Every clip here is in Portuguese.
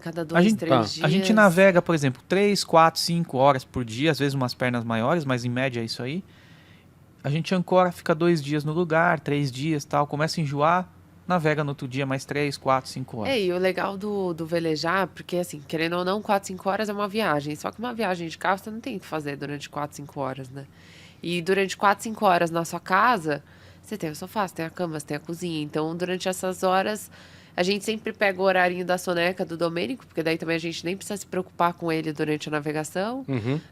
cada 2, 3 dias. A gente navega, por exemplo, 3, 4, 5 horas por dia, às vezes umas pernas maiores, mas em média é isso aí. A gente ancora, fica 2 dias no lugar, 3 dias tal, começa a enjoar, navega no outro dia mais 3, 4, 5 horas. E o legal do velejar, porque assim, querendo ou não, 4, 5 horas é uma viagem. Só que uma viagem de carro você não tem que fazer durante 4, 5 horas, né? E durante 4, 5 horas na sua casa, você tem o sofá, você tem a cama, você tem a cozinha. Então, durante essas horas, a gente sempre pega o horarinho da soneca do Domênico, porque daí também a gente nem precisa se preocupar com ele durante a navegação.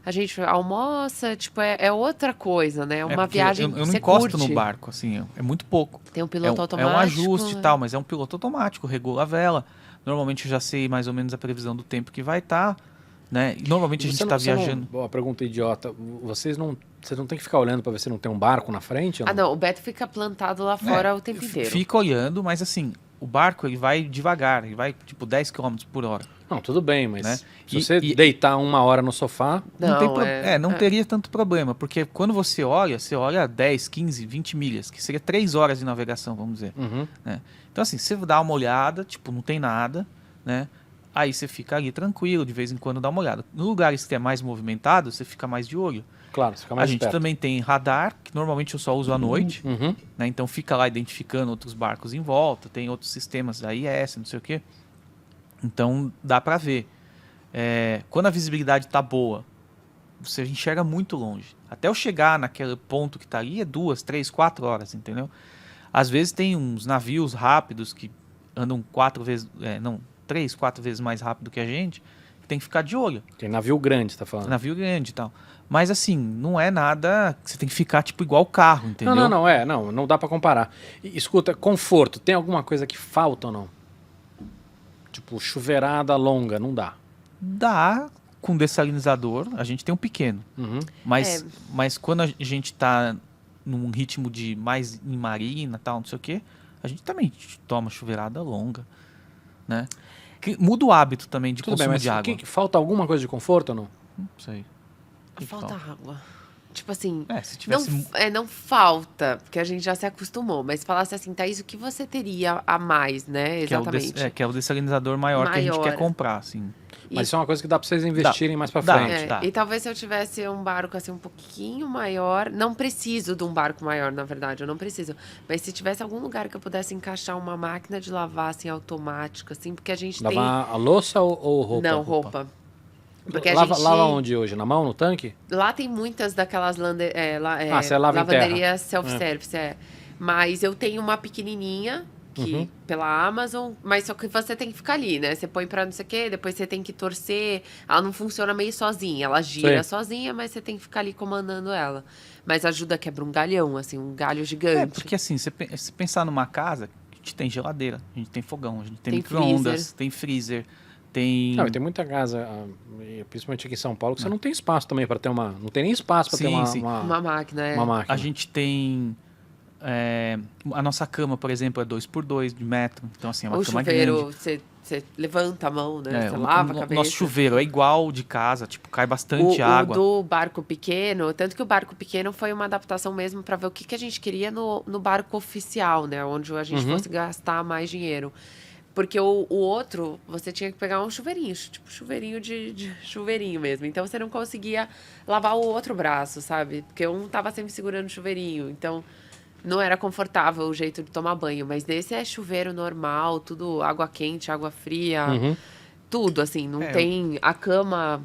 A gente almoça, tipo, é outra coisa, né? É uma porque viagem eu que não você encosto curte. no barco, assim, é muito pouco. Tem um piloto É automático. um ajuste e tal, mas é um piloto automático, regula a vela. Normalmente eu já sei mais ou menos a previsão do tempo que vai estar, né? E normalmente a gente está viajando. Uma pergunta idiota. Vocês não têm que ficar olhando para ver se não tem um barco na frente? Ou não? Não, o Beto fica plantado lá fora o tempo inteiro. Fica olhando, mas assim, o barco ele vai devagar, ele vai tipo 10 km por hora. Não, tudo bem, mas né? se você deitar 1 hora no sofá... Não teria tanto problema, porque quando você olha 10, 15, 20 milhas, que seria 3 horas de navegação, vamos dizer. Né? Então assim, você dá uma olhada, tipo, não tem nada, né? Aí você fica ali tranquilo, de vez em quando dá uma olhada. No lugares que é mais movimentado, você fica mais de olho. Claro, você fica mais perto. A gente também tem radar, que normalmente eu só uso à noite, né? Então fica lá identificando outros barcos em volta, tem outros sistemas da IS, não sei o quê. Então dá para ver. Quando a visibilidade está boa, você enxerga muito longe. Até eu chegar naquele ponto que está ali é 2, 3, 4 horas, entendeu? Às vezes tem uns navios rápidos que andam 3, 4 vezes mais rápido que a gente, que tem que ficar de olho. Tem navio grande, você tá falando? Navio grande e tal. Mas assim, não é nada que você tem que ficar tipo igual carro, entendeu? Não dá para comparar. Escuta, conforto, tem alguma coisa que falta ou não? Tipo, chuveirada longa, não dá? Dá com dessalinizador, a gente tem um pequeno. Mas quando a gente tá num ritmo de mais em marina, tal, não sei o quê, a gente também toma chuveirada longa, né? Que muda o hábito também de consumo de água. Falta alguma coisa de conforto ou não? Não sei. Falta água. Tipo assim, se tivesse... não falta, porque a gente já se acostumou, mas falasse assim, Thaís, o que você teria a mais, né? Exatamente. Que é o dessalinizador maior que a gente quer comprar, assim. Mas isso é uma coisa que dá para vocês investirem mais para frente. E talvez se eu tivesse um barco assim um pouquinho maior, não preciso de um barco maior, na verdade, eu não preciso. Mas se tivesse algum lugar que eu pudesse encaixar uma máquina de lavar assim automática, assim, porque a gente lavar a louça ou roupa? Não, roupa. Porque lava onde hoje? Na mão, no tanque? Lá tem muitas daquelas você lava lavanderias self-service, Mas eu tenho uma pequenininha que pela Amazon, mas só que você tem que ficar ali, né? Você põe pra não sei o quê, depois você tem que torcer. Ela não funciona meio sozinha, ela gira sozinha, mas você tem que ficar ali comandando ela. Mas ajuda, quebra um galhão, assim, um galho gigante. Porque assim, se pensar numa casa, a gente tem geladeira, a gente tem fogão, a gente tem micro-ondas, tem freezer. Tem muita casa, principalmente aqui em São Paulo, que você não tem espaço também para ter uma... Não tem nem espaço para ter uma máquina. Uma máquina. A gente tem... a nossa cama, por exemplo, é 2x2 de metro. Então, assim, é uma cama grande. O chuveiro, você levanta a mão, né? Você lava a cabeça. Nosso chuveiro é igual de casa, tipo, cai bastante água. O do barco pequeno, tanto que o barco pequeno foi uma adaptação mesmo para ver o que a gente queria no barco oficial, né? Onde a gente fosse gastar mais dinheiro. Porque o outro, você tinha que pegar um chuveirinho, tipo chuveirinho de chuveirinho mesmo. Então, você não conseguia lavar o outro braço, sabe? Porque um tava sempre segurando o chuveirinho. Então, não era confortável o jeito de tomar banho. Mas nesse é chuveiro normal, tudo água quente, água fria, tudo, assim. Não tem a cama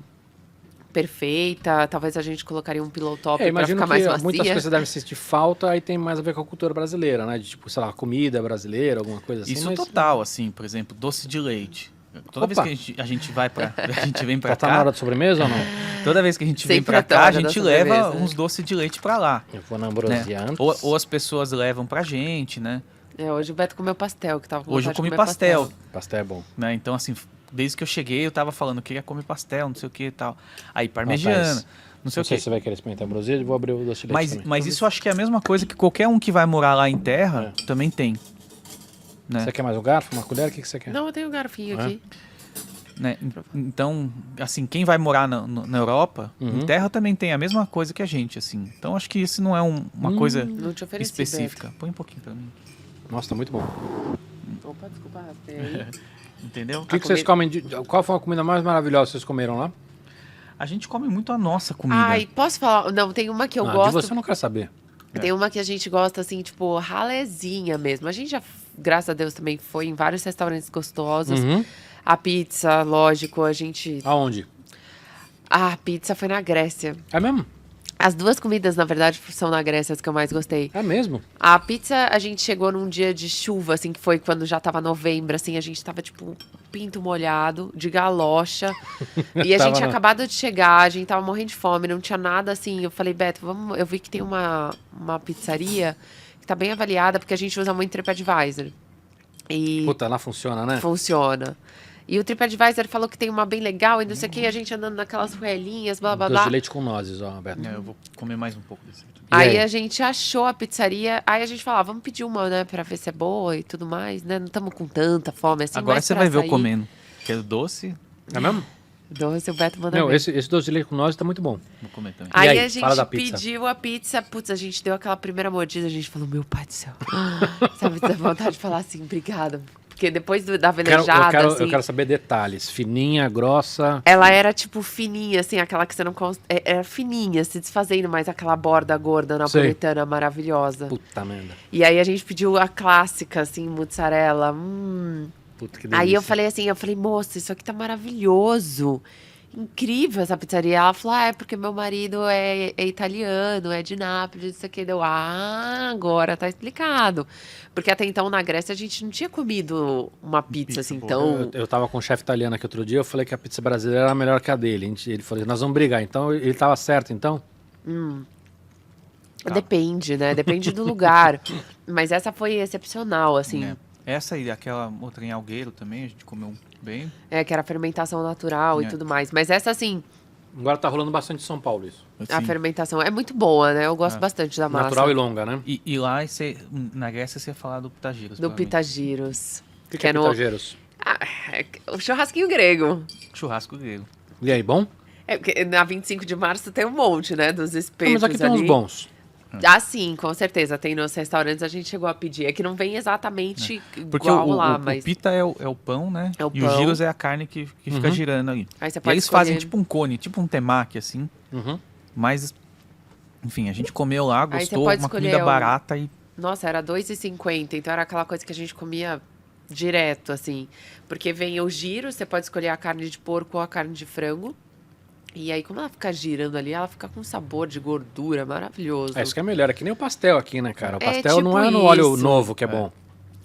perfeita. Talvez a gente colocaria um pillow top para ficar mais macia. Muitas coisas devem sentir falta, aí tem mais a ver com a cultura brasileira, né? De tipo, sei lá, comida brasileira, alguma coisa assim. Isso total, assim, por exemplo, doce de leite. Toda vez que a gente vai pra... a gente vem pra cá... Tá na hora de sobremesa ou não? Toda vez que a gente vem pra cá, a gente leva uns doces de leite pra lá. Eu vou na Ambrosia antes. Ou as pessoas levam pra gente, né? Hoje o Beto comeu pastel, que tava com Hoje eu comi pastel. Pastel é bom. Né? Então, assim... Desde que eu cheguei, eu tava falando, eu queria comer pastel, não sei o que e tal. Aí, parmegiana, não sei o que. Não sei se você vai querer experimentar a ambrosia, eu vou abrir o doce de leite também. Mas isso eu acho que é a mesma coisa que qualquer um que vai morar lá em terra também tem. Né? Você quer mais um garfo, uma colher? O que você quer? Não, eu tenho um garfinho aqui. Né? Então, assim, quem vai morar na Europa, em terra também tem a mesma coisa que a gente, assim. Então, acho que isso não é uma coisa específica. Beto. Põe um pouquinho pra mim. Nossa, tá muito bom. Opa, desculpa, raspei aí. Entendeu? O que vocês comem? Qual foi a comida mais maravilhosa que vocês comeram lá? A gente come muito a nossa comida. Ai, posso falar? Não, tem uma que eu De gosto. você eu não quero saber. Tem uma que a gente gosta, assim, tipo, ralezinha mesmo. A gente já, graças a Deus, também foi em vários restaurantes gostosos. Uhum. A pizza, lógico, a gente... Aonde? A pizza foi na Grécia. É mesmo? As duas comidas, na verdade, são na Grécia as que eu mais gostei. É mesmo? A pizza, a gente chegou num dia de chuva, assim, que foi quando já tava novembro, assim, a gente tava, tipo, pinto molhado, de galocha. E a Tava gente tinha na- acabado de chegar, a gente tava morrendo de fome, não tinha nada, assim. Eu falei, Beto, vamos... Eu vi que tem uma pizzaria que tá bem avaliada, porque a gente usa muito TripAdvisor. E Puta, lá funciona, né? funciona. E o TripAdvisor falou que tem uma bem legal e não sei o que, a gente andando naquelas ruelinhas, blá, blá, Doce blá. de leite com nozes, ó, Beto. Eu vou comer mais um pouco desse aqui. E Aí aí? a gente achou a pizzaria, aí a gente falou, vamos pedir uma, né, pra ver se é boa e tudo mais, né? Não estamos com tanta fome assim. Agora mas você pra vai ver eu sair- comendo. Quero doce, É mesmo? Doce, o Beto manda Não, ver. esse doce de leite com nozes tá muito bom. vou comer também. Aí, aí? a gente Fala da pizza. pediu a pizza, putz, a gente deu aquela primeira mordida, a gente falou, meu pai do céu. Sabe, dá vontade de falar assim, obrigada. Porque depois da velejada, assim, Eu quero saber detalhes. Fininha, grossa. ela era tipo fininha, assim, aquela que você não... Era fininha, se desfazendo, mas aquela borda gorda napolitana maravilhosa. Puta merda. E aí a gente pediu a clássica, assim, mozzarella. Puta que delícia. Aí eu falei, moça, isso aqui tá maravilhoso. Incrível essa pizzaria. Ela falou, é porque meu marido é italiano, é de Nápoles, isso aqui. Deu, agora tá explicado. Porque até então na Grécia a gente não tinha comido uma pizza assim boa. tão... Eu tava com um chefe italiano aqui outro dia, eu falei que a pizza brasileira era melhor que a dele. Ele falou, nós vamos brigar. Então, ele tava certo, então? Depende, né? Depende do lugar. Mas essa foi excepcional, assim. É. Essa e aquela outra em Algueiro também, a gente comeu bem. Que era fermentação natural e É. tudo mais. Mas essa, assim, Agora tá rolando bastante em São Paulo isso. a Assim. fermentação é muito boa, né? Eu gosto bastante da massa. Natural e longa, né? E lá, na Grécia, você ia falar do pitagiros. Do Pitagiros. O que é no... pitageiros? O churrasquinho grego. Churrasco grego. E aí, bom? Porque na 25 de março tem um monte, né? Dos Não, espetos mas aqui tem ali. uns bons. Ah, sim, com certeza. Tem nos restaurantes, a gente chegou a pedir. É que não vem exatamente Porque igual o lá, o mas... pita é o pão, né? É o e pão. os giros é a carne que fica girando ali. Aí você E pode eles fazem escolher. tipo um cone, tipo um temaki, assim. Uhum. Mas, enfim, a gente comeu lá, Aí você gostou, pode uma escolher comida barata e... Nossa, era R$2,50. Então era aquela coisa que a gente comia direto, assim. Porque vem o giro, você pode escolher a carne de porco ou a carne de frango. E aí, como ela fica girando ali, ela fica com sabor de gordura maravilhoso. É, isso que é melhor. É que nem o pastel aqui, né, cara? O É, pastel tipo não é no óleo isso. novo que é bom.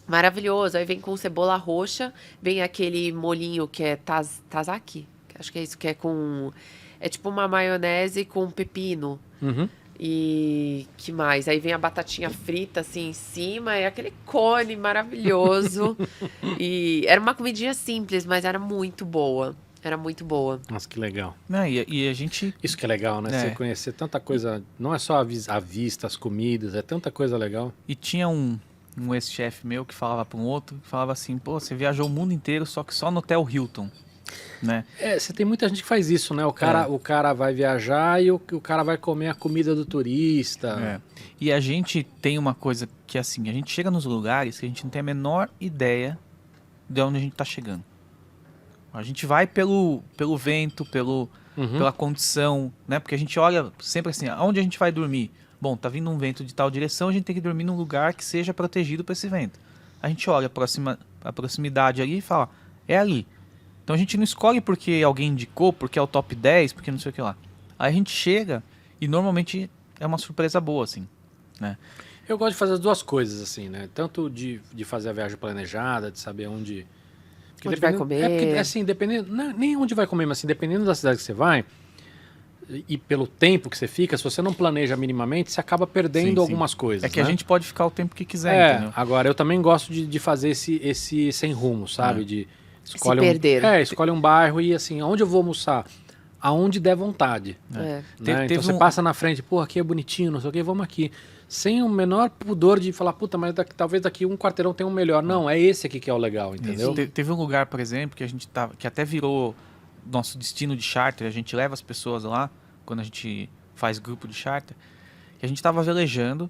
Maravilhoso. Aí vem com cebola roxa, vem aquele molinho que é tzatziki. Acho que é isso, que é com... É tipo uma maionese com pepino. Uhum. E que mais? Aí vem a batatinha frita assim em cima, é aquele cone maravilhoso. E era uma comidinha simples, mas era muito boa. Era muito boa. Nossa, que legal. Né, e a gente... Isso que é legal, né? É. Você conhecer tanta coisa. Não é só a vista, as comidas, é tanta coisa legal. E tinha um ex-chefe meu que falava para um outro, que falava assim, pô, você viajou o mundo inteiro, só que só no Hotel Hilton, né? É, você tem muita gente que faz isso, né? O cara vai viajar e o cara vai comer a comida do turista. É. E a gente tem uma coisa que, assim, a gente chega nos lugares que a gente não tem a menor ideia de onde a gente tá chegando. A gente vai pelo vento, pela condição, né? Porque a gente olha sempre assim, aonde a gente vai dormir? Bom, tá vindo um vento de tal direção, a gente tem que dormir num lugar que seja protegido para esse vento. A gente olha a proximidade ali e fala, é ali. Então a gente não escolhe porque alguém indicou, porque é o top 10, porque não sei o que lá. Aí a gente chega e normalmente é uma surpresa boa, assim, né? Eu gosto de fazer as duas coisas, assim, né? Tanto de fazer a viagem planejada, de saber onde... Porque Onde vai dependendo- comer. É porque, assim, dependendo... Não, nem onde vai comer, mas assim, dependendo da cidade que você vai e pelo tempo que você fica, se você não planeja minimamente, você acaba perdendo Sim, sim. algumas coisas, É que a né? gente pode ficar o tempo que quiser, entendeu? Agora eu também gosto de fazer esse sem rumo, sabe? De escolhe perder. Escolhe um bairro e assim, aonde eu vou almoçar? Aonde der vontade. É. Né? Teve Então você um- passa na frente, pô, aqui é bonitinho, não sei o que, vamos aqui. Sem o menor pudor de falar, puta, mas talvez daqui um quarteirão tenha um melhor. Não, é esse aqui que é o legal, entendeu? Teve um lugar, por exemplo, que a gente tava, que até virou nosso destino de charter, a gente leva as pessoas lá, quando a gente faz grupo de charter, que a gente tava velejando,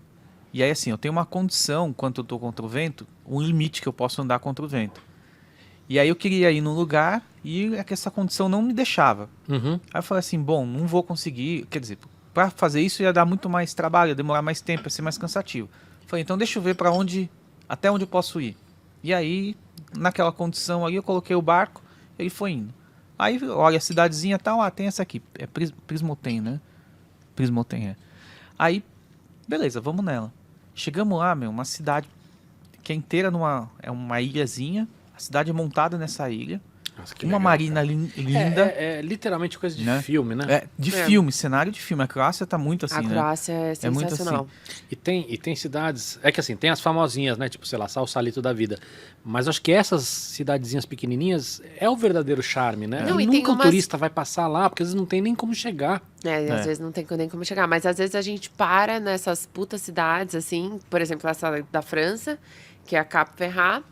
E aí, assim, eu tenho uma condição, quando eu tô contra o vento, um limite que eu posso andar contra o vento. E aí eu queria ir num lugar e é que essa condição não me deixava. Uhum. Aí eu falei assim, bom, não vou conseguir, quer dizer, para fazer isso ia dar muito mais trabalho, ia demorar mais tempo, ia ser mais cansativo. Falei, então deixa eu ver até onde eu posso ir. E aí, naquela condição ali, eu coloquei o barco, ele foi indo. Aí, olha, a cidadezinha tal, tem essa aqui, é Prismoten, né? Prismoten, é. Aí, beleza, vamos nela. Chegamos lá, uma cidade que é inteira é uma ilhazinha, a cidade é montada nessa ilha. Nossa, que Uma legal, marina cara. linda. É literalmente coisa de Né? filme, né? Filme, cenário de filme. A Croácia tá muito assim, A Croácia é É muito sensacional. assim. E tem cidades... É que assim, tem as famosinhas, né? Tipo, sei lá, Salsalito da vida. Mas acho que essas cidadezinhas pequenininhas é o verdadeiro charme, né? Não, E e tem nunca um umas- turista vai passar lá, porque às vezes não tem nem como chegar. E às vezes não tem nem como chegar. Mas às vezes a gente para nessas putas cidades, assim, por exemplo, essa da França, que é a Cap Ferrat.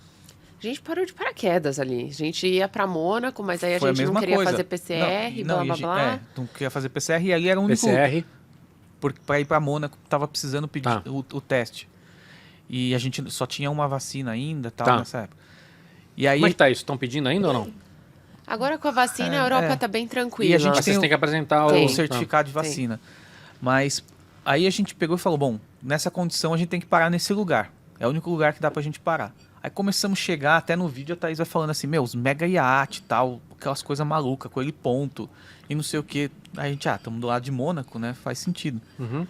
A gente parou de paraquedas ali. A gente ia pra Mônaco, mas aí a Foi gente não mesma queria coisa. fazer PCR, blá, e blá, blá. não queria fazer PCR e ali era o único. PCR. Porque para ir para Mônaco tava precisando pedir Tá. o teste. E a gente só tinha uma vacina ainda, tal, Tá. nessa época. E aí Como é que tá isso? Estão pedindo ainda ou não? Agora com a vacina, a Europa tá bem tranquila. E a gente Mas tem vocês têm que apresentar Tem. o o certificado de vacina. Mas aí a gente pegou e falou, bom, nessa condição a gente tem que parar nesse lugar. É o único lugar que dá pra gente parar. Aí começamos a chegar, até no vídeo a Thaís vai falando assim, os mega iate e tal, aquelas coisas malucas, com ele ponto, e não sei o que. Aí a gente, estamos do lado de Mônaco, né? Faz sentido. Uhum.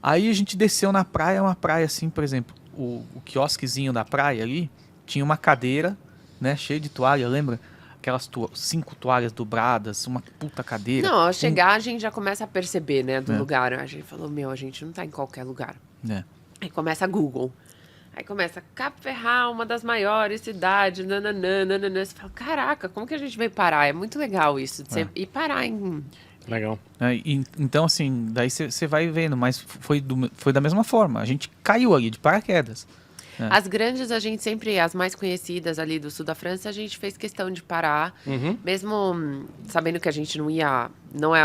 Aí a gente desceu na praia, uma praia assim, por exemplo, o quiosquezinho da praia ali, tinha uma cadeira, né? Cheia de toalha, lembra? Aquelas 5 toalhas dobradas, uma puta cadeira. Não, ao chegar a gente já começa a perceber, né, do É. lugar. A gente falou, a gente não tá em qualquer lugar. Né? Aí começa Google. Aí começa Cap Ferrat, uma das maiores cidades, nananã. Você fala, caraca, como que a gente veio parar? É muito legal isso, de você ir parar em... Legal. Então, assim, daí você vai vendo, mas foi da mesma forma. A gente caiu ali de paraquedas. As grandes, a gente sempre, as mais conhecidas ali do sul da França, a gente fez questão de parar. Uhum. Mesmo sabendo que a gente não ia... Não é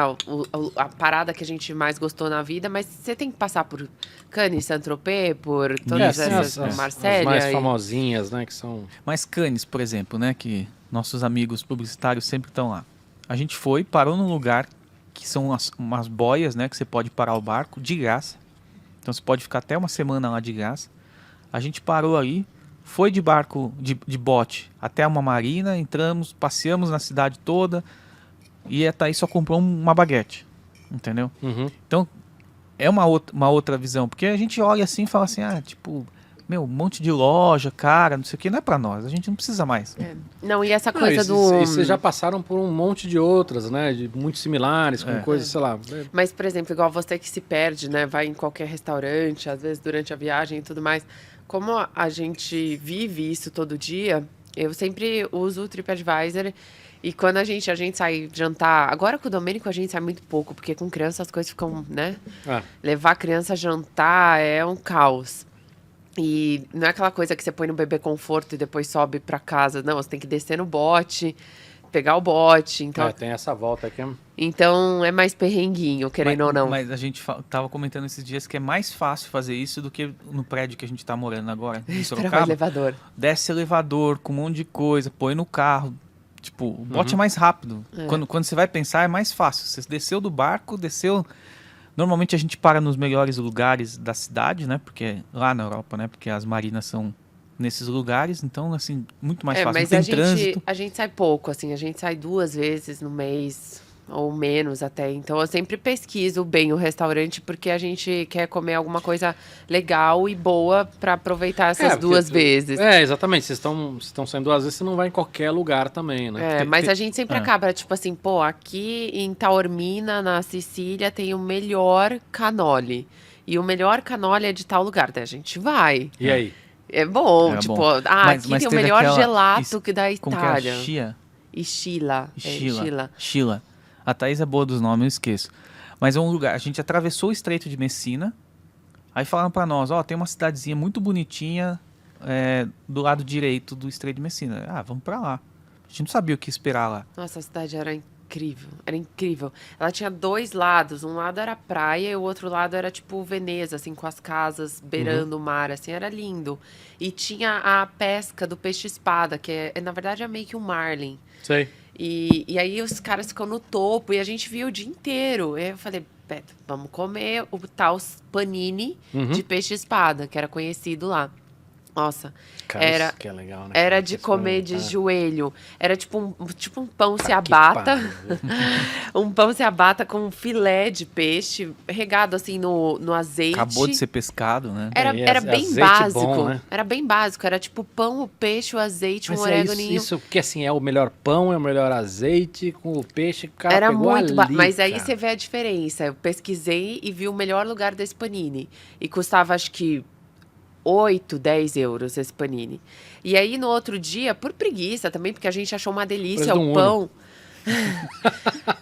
a parada que a gente mais gostou na vida, mas você tem que passar por Cannes, Saint-Tropez, por todas Sim, essas... as Marselha mais e- famosinhas, né? Que são... Mas Cannes, por exemplo, né, que nossos amigos publicitários sempre estão lá. A gente foi, parou num lugar que são umas boias, né, que você pode parar o barco de graça. Então você pode ficar até uma semana lá de graça. A gente parou ali, foi de barco, de bote até uma marina, entramos, passeamos na cidade toda e a Thaís só comprou uma baguete, entendeu? Uhum. Então é uma outra visão, porque a gente olha assim e fala assim, tipo, um monte de loja, cara, não sei o que, não é pra nós, a gente não precisa mais. Não, e essa Não, coisa e do... vocês já passaram por um monte de outras, né? De muito similares, com coisas, sei lá. Mas, por exemplo, igual você que se perde, né? Vai em qualquer restaurante, às vezes durante a viagem e tudo mais. Como a gente vive isso todo dia, eu sempre uso o TripAdvisor. E quando a gente sai jantar... Agora com o Domênico a gente sai muito pouco, porque com criança as coisas ficam, né? Ah, Levar a criança a jantar é um caos. E não é aquela coisa que você põe no bebê conforto e depois sobe pra casa. Não, você tem que descer no bote, pegar o bote. Então, tem essa volta aqui. então é mais perrenguinho, querendo ou não. Mas a gente tava comentando esses dias que é mais fácil fazer isso do que no prédio que a gente tá morando agora, em Esperar o Sorocaba. elevador. Desce elevador com um monte de coisa, põe no carro. Tipo, o bote é mais rápido. Quando você vai pensar, é mais fácil. Você desceu do barco, desceu... Normalmente a gente para nos melhores lugares da cidade, né? Porque lá na Europa, né? Porque as marinas são nesses lugares, então, assim, muito mais fácil. Mas não tem trânsito. a gente sai pouco, assim, a gente sai 2 vezes no mês, ou menos até. Então eu sempre pesquiso bem o restaurante, porque a gente quer comer alguma coisa legal e boa pra aproveitar essas porque 2 vezes. Exatamente. Vocês estão saindo 2 vezes, você não vai em qualquer lugar também, né? Mas a gente sempre acaba, tipo assim, aqui em Taormina, na Sicília, tem o melhor canole. E o melhor canole é de tal lugar, daí a gente vai. E aí? É bom, É tipo, bom. aqui tem o teve melhor aquela gelato que da Como que é? Itália. Chia? Ischila. Sheila. A Thaís é boa dos nomes, eu esqueço. Mas é um lugar, a gente atravessou o Estreito de Messina, aí falaram pra nós, tem uma cidadezinha muito bonitinha do lado direito do Estreito de Messina. Vamos pra lá. A gente não sabia o que esperar lá. Nossa, a cidade era era incrível. Ela tinha 2 lados, um lado era praia e o outro lado era tipo Veneza, assim, com as casas beirando o mar, assim, era lindo. E tinha a pesca do peixe-espada, que na verdade é meio que um marlin. Sei. E aí os caras ficam no topo e a gente via o dia inteiro. E aí eu falei, Beto, vamos comer o tal panini de peixe-espada, que era conhecido lá. Nossa, Cara, era, isso que é legal, né? era cara? de Isso comer é- de ah, joelho. Era tipo um pão que ciabatta. pariu. Um pão ciabatta com um filé de peixe regado assim no azeite. Acabou de ser pescado, né? Era, E era bem azeite básico. bom, né? Era bem básico. Era tipo pão, o peixe, o azeite, Mas um é oreganinho. isso porque assim, é o melhor pão, é o melhor azeite, com o peixe, o cara Era pegou muito ali, Mas aí cara. você vê a diferença. Eu pesquisei e vi o melhor lugar desse panini. E custava, acho que, 8, 10 euros esse panini. E aí, no outro dia, por preguiça também, porque a gente achou uma delícia Preço de o um pão.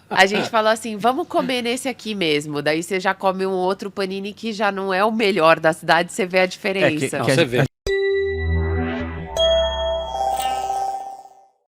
A gente falou assim, vamos comer nesse aqui mesmo. Daí você já come um outro panini que já não é o melhor da cidade, você vê a diferença. Não, você vê.